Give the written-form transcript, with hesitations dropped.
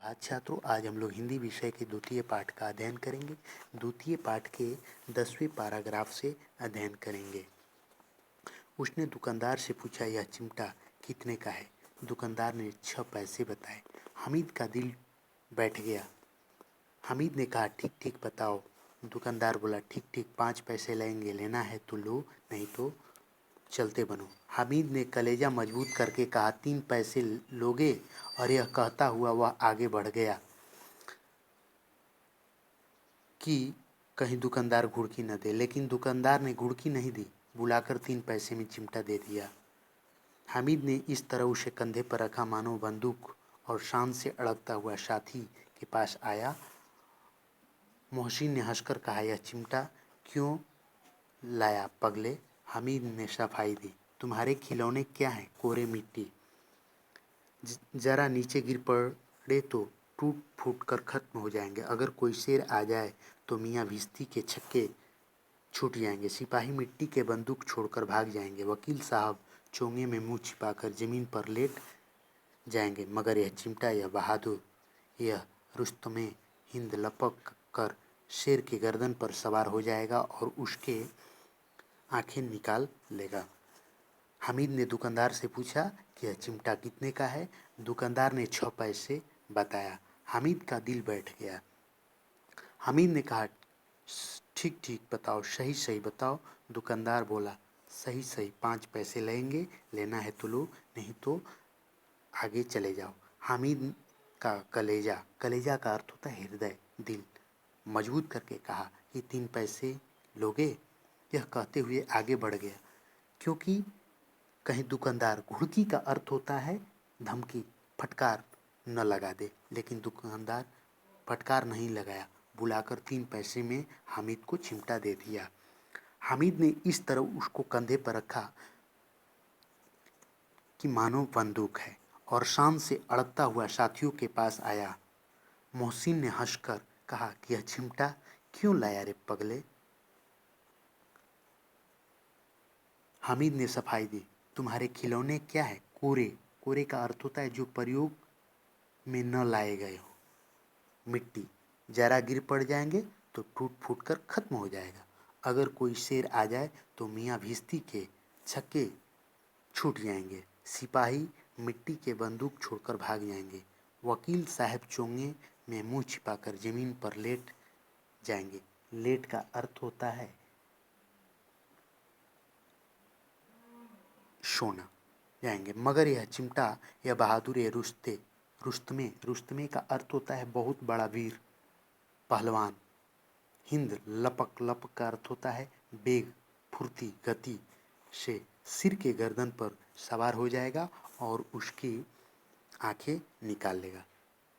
आज छात्रों, आज हम लोग हिंदी विषय के द्वितीय पाठ का अध्ययन करेंगे। द्वितीय पाठ के 10वें पैराग्राफ से अध्ययन करेंगे। उसने दुकानदार से पूछा, यह चिमटा कितने का है? दुकानदार ने 6 पैसे बताए। हामिद का दिल बैठ गया। हामिद ने कहा, ठीक ठीक बताओ। दुकानदार बोला, ठीक ठीक 5 पैसे लेंगे, लेना है तो लो, नहीं तो चलते बनो। हामिद ने कलेजा मजबूत करके कहा, 3 पैसे लोगे? और यह कहता हुआ वह आगे बढ़ गया कि कहीं दुकानदार घुड़की न दे। लेकिन दुकानदार ने घुड़की नहीं दी, बुलाकर 3 पैसे में चिमटा दे दिया। हामिद ने इस तरह उसे कंधे पर रखा मानो बंदूक, और शान से अड़कता हुआ साथी के पास आया। मोहसिन ने हंसकर कहा, यह चिमटा क्यों लाया पगले? हामिद ने सफाई दी, तुम्हारे खिलौने क्या हैं? कोरे मिट्टी, जरा नीचे गिर पड़े तो टूट फूट कर खत्म हो जाएंगे। अगर कोई शेर आ जाए तो मियाँ भिश्ती के छक्के छूट जाएंगे। सिपाही मिट्टी के बंदूक छोड़कर भाग जाएंगे। वकील साहब चोंगे में मुंह छिपाकर जमीन पर लेट जाएंगे। मगर यह चिमटा, यह बहादुर, यह रुस्तमे हिंद लपक कर शेर के गर्दन पर सवार हो जाएगा और उसके आंखें निकाल लेगा। हामिद ने दुकानदार से पूछा कि यह चिमटा कितने का है? दुकानदार ने 6 पैसे बताया। हामिद का दिल बैठ गया। हामिद ने कहा, ठीक ठीक बताओ, सही सही बताओ। दुकानदार बोला, सही सही 5 पैसे लेंगे, लेना है तो लो, नहीं तो आगे चले जाओ। हामिद का कलेजा, कलेजा का अर्थ होता है हृदय, दिल, मजबूत करके कहा कि 3 पैसे लोगे? यह कहते हुए आगे बढ़ गया, क्योंकि कहीं दुकानदार, घुड़की का अर्थ होता है धमकी, फटकार न लगा दे। लेकिन दुकानदार फटकार नहीं लगाया, बुलाकर 3 पैसे में हामिद को चिमटा दे दिया। हामिद ने इस तरह उसको कंधे पर रखा कि मानो बंदूक है, और शान से अड़कता हुआ साथियों के पास आया। मोहसिन ने हंसकर कहा कि यह चिमटा क्यों लाया रे पगले? हामिद ने सफाई दी, तुम्हारे खिलौने क्या है? कोरे, कोरे का अर्थ होता है जो प्रयोग में न लाए गए हो। मिट्टी, जरा गिर पड़ जाएंगे तो टूट फूट कर खत्म हो जाएगा। अगर कोई शेर आ जाए तो मियाँ भिश्ती के छक्के छूट जाएंगे। सिपाही मिट्टी के बंदूक छोड़कर भाग जाएंगे। वकील साहब चोंगे में मुंह छिपाकर जमीन पर लेट जाएंगे। लेट का अर्थ होता है सोना जाएंगे। मगर यह चिमटा, यह बहादुर, यह रुस्तमे, रुस्तमे का अर्थ होता है बहुत बड़ा वीर, पहलवान। हिंद, लपक, लपक का अर्थ होता है बेग, फुर्ती, गति से सिर के गर्दन पर सवार हो जाएगा और उसकी आंखें निकाल लेगा।